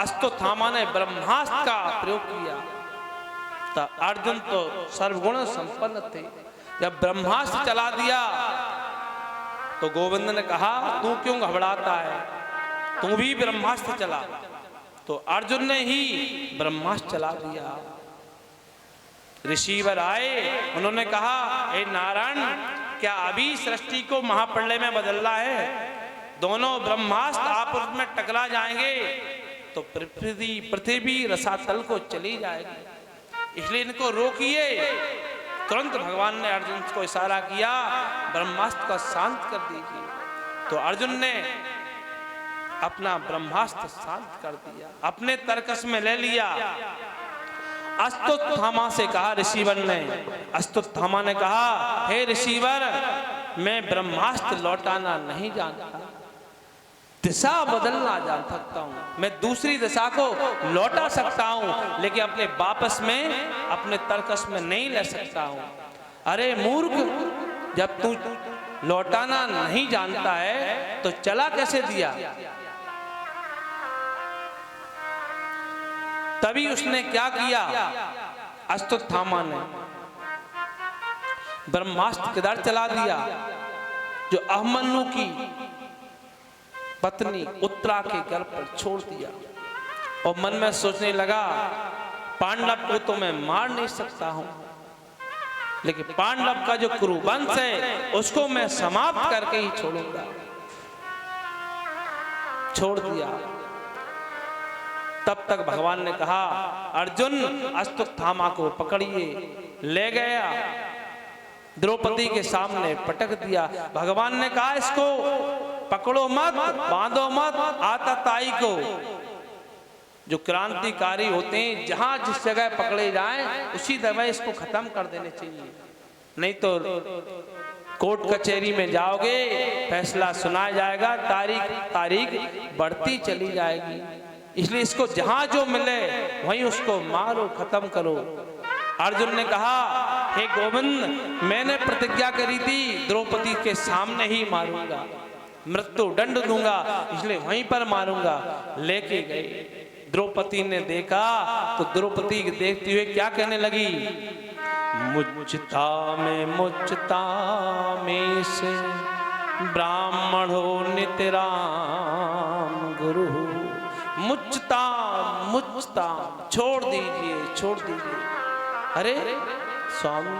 अश्वत्थामा ने ब्रह्मास्त्र का प्रयोग किया। तो अर्जुन तो सर्वगुण संपन्न थे, जब ब्रह्मास्त्र चला दिया तो गोविंद ने कहा तू क्यों घबराता है, तू भी ब्रह्मास्त्र चला। तो अर्जुन ने ही ब्रह्मास्त्र चला दिया। ऋषिवर आए, उन्होंने कहा हे नारायण, क्या अभी सृष्टि को महाप्रलय में बदलना है? दोनों ब्रह्मास्त्र आपस में टकरा जाएंगे तो पृथ्वी रसातल को चली जाएगी, इसलिए इनको रोकिए। तुरंत भगवान ने अर्जुन को इशारा किया, ब्रह्मास्त्र को शांत कर दीजिए। तो अर्जुन ने अपना ब्रह्मास्त्र शांत कर दिया, अपने तरकस में ले लिया। अश्वत्थामा से कहा ऋषिवर ने, अश्वत्थामा ने कहा हे ऋषिवर, मैं ब्रह्मास्त्र लौटाना नहीं जानता, दिशा बदलना जान सकता हूं, मैं दूसरी दिशा को लौटा सकता हूं, लेकिन अपने वापस में अपने तरकस में नहीं ले सकता हूं। अरे मूर्ख, जब तू लौटाना नहीं जानता है तो चला कैसे दिया? तभी उसने क्या किया, अश्वत्थामा ने ब्रह्मास्त्र किधर चला दिया, जो अभिमन्यु की पत्नी उत्तरा के घर पर छोड़ दिया, और मन में सोचने लगा पांडव को तो मैं मार नहीं सकता हूं, लेकिन पांडव का जो कुरुवंश है उसको मैं समाप्त करके ही छोड़ूंगा। छोड़ दिया। तब तक भगवान ने कहा अर्जुन, अश्वत्थामा को पकड़िए। ले गया, द्रौपदी के सामने पटक दिया। भगवान ने कहा इसको पकड़ो मत, बांधो मत, आतताई को। जो क्रांतिकारी होते हैं, जहां जिस जगह पकड़े जाएं उसी जगह इसको खत्म कर देने चाहिए, नहीं तो कोर्ट कचहरी में जाओगे, फैसला सुनाया जाएगा, तारीख बढ़ती चली जाएगी। इसलिए इसको जहां जो मिले वहीं उसको मारो, खत्म करो। अर्जुन ने कहा हे गोविंद, मैंने प्रतिज्ञा करी थी द्रौपदी के सामने ही मारूंगा, मृत्यु दंड दूंगा, इसलिए वहीं पर मारूंगा। लेके गए। द्रौपदी ने देखा तो द्रौपदी देखते हुए क्या कहने लगी, मुझता में से ब्राह्मण हो नितराम गुरु, मुझता छोड़ दीजिए। अरे स्वामी,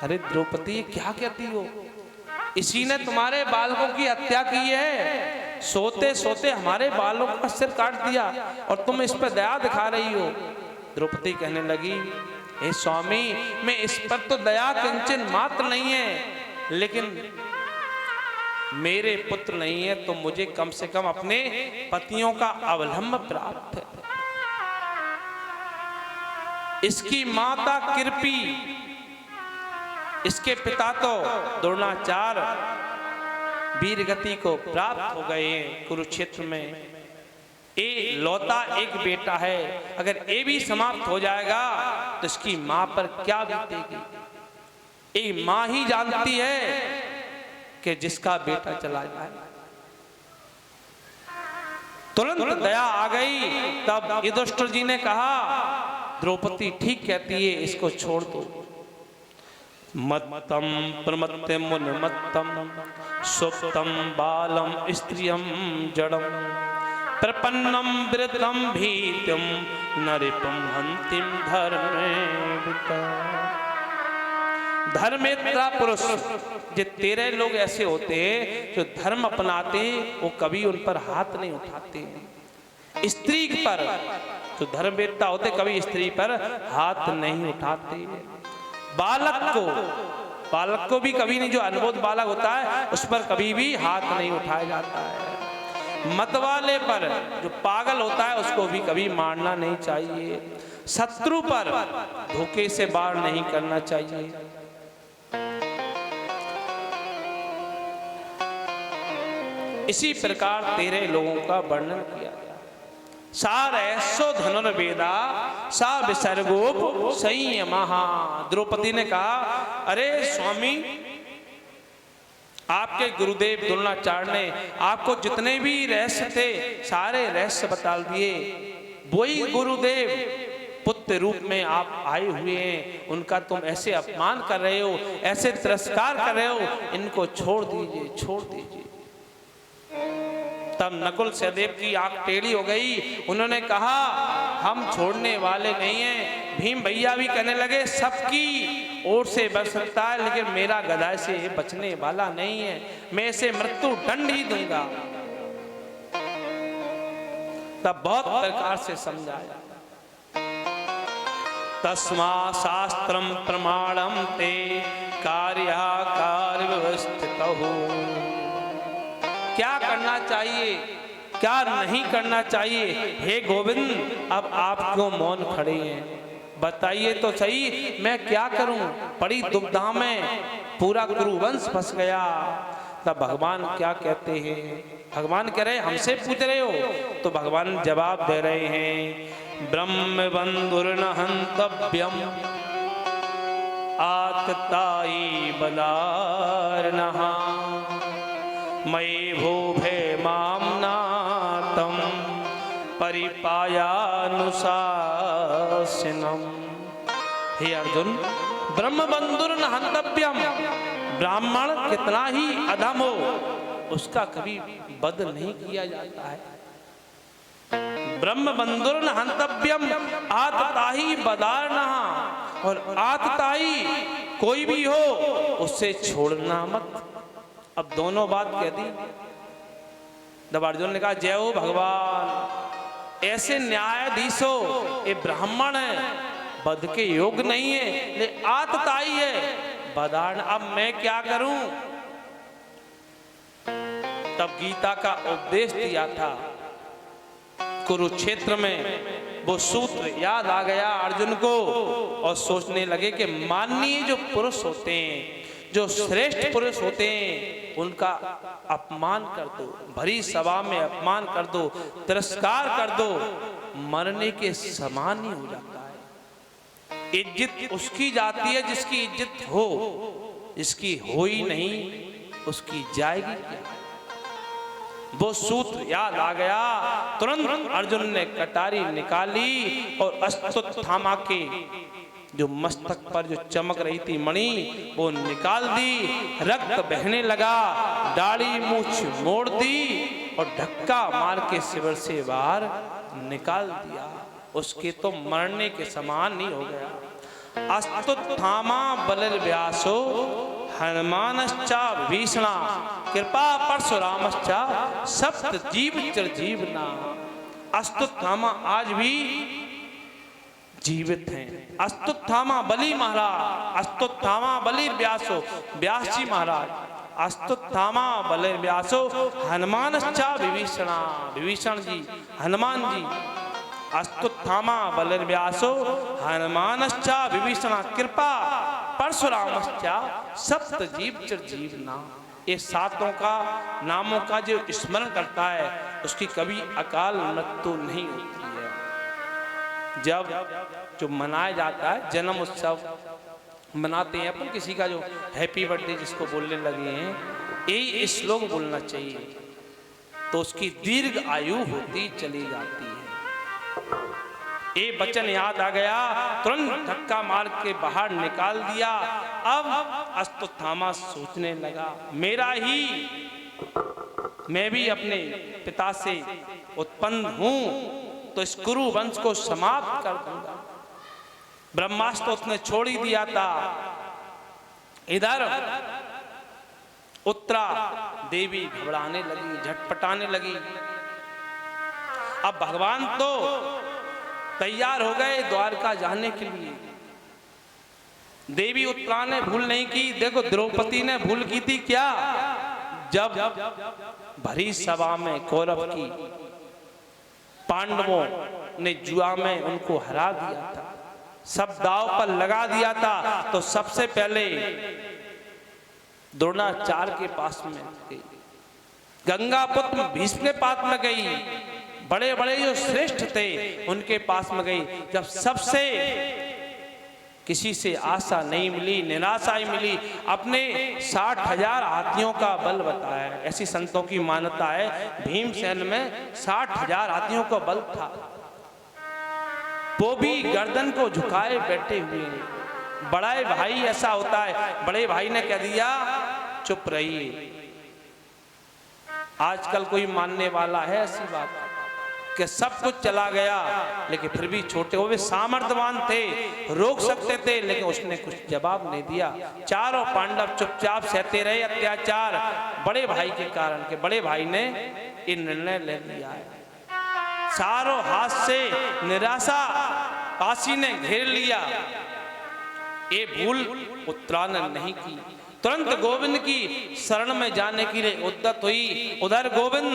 अरे द्रौपदी क्या कहती हो, इसी ने तुम्हारे बालकों की हत्या की है, सोते सोते हमारे बालों का सिर काट दिया और तुम इस पर दया दिखा रही हो। द्रौपदी कहने लगी हे स्वामी, मैं इस पर तो दया किंचन मात्र नहीं है, लेकिन मेरे पुत्र नहीं है तो मुझे कम से कम अपने पतियों का अवलंब प्राप्त है। इसकी माता कृपी, इसके पिता तो द्रोणाचार्य वीर गति को प्राप्त हो गए हैं कुरुक्षेत्र में। ए लौता एक बेटा है, अगर ये भी समाप्त हो जाएगा तो इसकी मां पर क्या बीतेगी। एक मां ही जानती है कि जिसका बेटा चला जाए। तुरंत दया आ गई। तब युधिष्ठिर जी ने कहा द्रौपदी ठीक कहती है, इसको छोड़ दो। मत्तम प्रमत्ते मुनिमत्तम सुप्तम बालम स्त्रियम जड़म प्रपन्नम वृद्धम भीतम नरिपम हंतिम धर्मेभिता। धर्मेत्रा पुरुष, जो 13 लोग ऐसे होते हैं जो धर्म अपनाते, वो कभी उन पर हाथ नहीं उठाते। स्त्री पर जो धर्मवेत्ता होते कभी स्त्री पर हाथ नहीं उठाते। बालक को भी कभी नहीं, जो अनबोध बालक होता है उस पर कभी भी हाथ नहीं उठाया जाता है। मतवाले पर, जो पागल होता है उसको भी कभी मारना नहीं चाहिए। शत्रु पर धोखे से वार नहीं करना चाहिए। इसी प्रकार 13 लोगों का वर्णन किया गया। सारैसो धनुर्वेदा सा विसर्गोप संयमः। द्रौपदी ने कहा अरे स्वामी, आपके गुरुदेव द्रोणाचार्य ने आपको जितने भी रहस्य थे सारे रहस्य बता दिए। वही गुरुदेव पुत्र रूप में आप आए हुए हैं, उनका तुम ऐसे अपमान कर रहे हो, ऐसे तिरस्कार कर रहे हो, इनको छोड़ दीजिए, छोड़ दीजिए। तब नकुल सहदेव की आंख टेढ़ी हो गई। उन्होंने कहा हम छोड़ने वाले नहीं हैं। भीम भैया भी कहने लगे सबकी ओर से बच सकता है, लेकिन मेरा गदा से बचने वाला नहीं है, मैं इसे मृत्यु दंड ही दूंगा। तब बहुत प्रकार से समझाया। तस्मा शास्त्रम प्रमाणम ते कार्य व्यवस्थितहु। क्या करना चाहिए, क्या नहीं करना चाहिए, हे गोविंद अब आप क्यों मौन खड़े हैं, बताइए तो सही, मैं क्या करूं, बड़ी दुविधा में पूरा कुरुवंश फंस गया। तब भगवान क्या कहते हैं, भगवान कह रहे हमसे पूछ रहे हो, तो भगवान जवाब दे रहे हैं ब्रह्म बंधुर्न हंतव्यम आतताई बलार्नः मयि भूभे मामनातम परिपायानुशासनम। हे अर्जुन, ब्रह्म बंधुर्न हंतव्यम, ब्राह्मण कितना ही अधम हो उसका कभी वध नहीं किया जाता है। ब्रह्म बंधुर्न हंतव्यम आतताई बदार्नः, और आतताई कोई भी हो उससे छोड़ना मत। अब दोनों बात कह दी। जब अर्जुन ने कहा जय हो भगवान, ऐसे न्यायाधीश हो, ये ब्राह्मण है, वध के योग नहीं है, ले आतताई है, बदार्ण, अब मैं क्या करूं। तब गीता का उपदेश दिया था कुरुक्षेत्र में, वो सूत्र याद आ गया अर्जुन को, और सोचने लगे कि माननीय जो पुरुष होते हैं, जो श्रेष्ठ पुरुष होते हैं, उनका अपमान कर दो, भरी सभा में अपमान कर दो, तिरस्कार कर दो, मरने के समान ही हो जाता है। इज्जत उसकी जाती है जिसकी इज्जत हो, जिसकी हो ही नहीं उसकी जाएगी क्या। वो सूत्र याद आ गया। तुरंत अर्जुन ने कटारी निकाली और अश्वत्थामा के जो मस्तक पर जो चमक रही थी मणि वो निकाल दी, रक्त बहने लगा, दाढ़ी मूछ मोड़ दी और धक्का मार के शिविर से बाहर निकाल दिया। उसके तो मरने के समान नहीं हो गया। अश्वत्थामा बलिर्व्यासो हनुमानश्चा विभीषणा कृपा परशुरामश्चा सप्त जीव चिरजीवना। अश्वत्थामा आज भी जीवित हैं। अश्वत्थामा बलि महाराज, अश्वत्थामा बलि व्यासो, व्यास जी महाराज, अश्वत्थामा बलि व्यासो हनुमानश्चा विभीषणा, विभीषण जी, हनुमान जी, अश्वत्थामा बलि व्यासो हनुमानश्चा विभीषणा कृपा परशुरामश्चा सप्त जीव चिरजीवना। ये सातों का नामों का जो स्मरण करता है उसकी कभी अकाल मृत्यु नहीं होती है। जब जो मनाया जाता है जन्म उत्सव मनाते हैं अपन, किसी का जो हैप्पी बर्थडे जिसको बोलने लगे हैं, यही श्लोक बोलना चाहिए तो उसकी दीर्घ आयु होती चली जाती है। ये वचन याद आ गया, तुरंत धक्का मार के बाहर निकाल दिया। अब अश्वत्थामा सोचने लगा मेरा ही, मैं भी अपने पिता से उत्पन्न हूं तो इस कुरु वंश को समाप्त कर दूंगा। ब्रह्मास्त्र उसने छोड़ ही दिया था। इधर उत्तरा देवी घबराने लगी, झटपटाने लगी। अब भगवान तो तैयार हो गए द्वारका जाने के लिए। देवी उत्तरा ने भूल नहीं की। देखो द्रौपदी ने भूल की थी क्या, जब भरी सभा में कौरव की पांडवों ने जुआ में उनको हरा दिया था, सब दांव पर लगा दिया था, तो सबसे पहले द्रोणाचार्य के पास में गई, गंगा पुत्र भीष्म के पास में गई, बड़े बड़े जो श्रेष्ठ थे उनके पास में गई। जब सबसे किसी से आशा नहीं मिली, निराशा ही मिली। अपने 60,000 हाथियों का बल बताया। ऐसी संतों की मान्यता है, भीमसेन में 60,000 हाथियों का बल था। वो भी गर्दन को झुकाए बैठे हुए। बड़ा भाई ऐसा होता है, बड़े भाई ने कह दिया चुप रहिए। आजकल कोई मानने वाला है ऐसी बात कि सब कुछ चला गया, लेकिन फिर भी छोटे, वो भी सामर्थ्यवान थे, रोक सकते थे, लेकिन उसने कुछ जवाब नहीं दिया। चारों पांडव चुपचाप सहते रहे अत्याचार, बड़े भाई के कारण के बड़े भाई ने ये निर्णय ले लिया है। चारों हाथ से निराशा काशी ने घेर लिया। ये भूल उत्तरायण नहीं की, तुरंत गोविंद की शरण में जाने के लिए उद्यत हुई। उधर गोविंद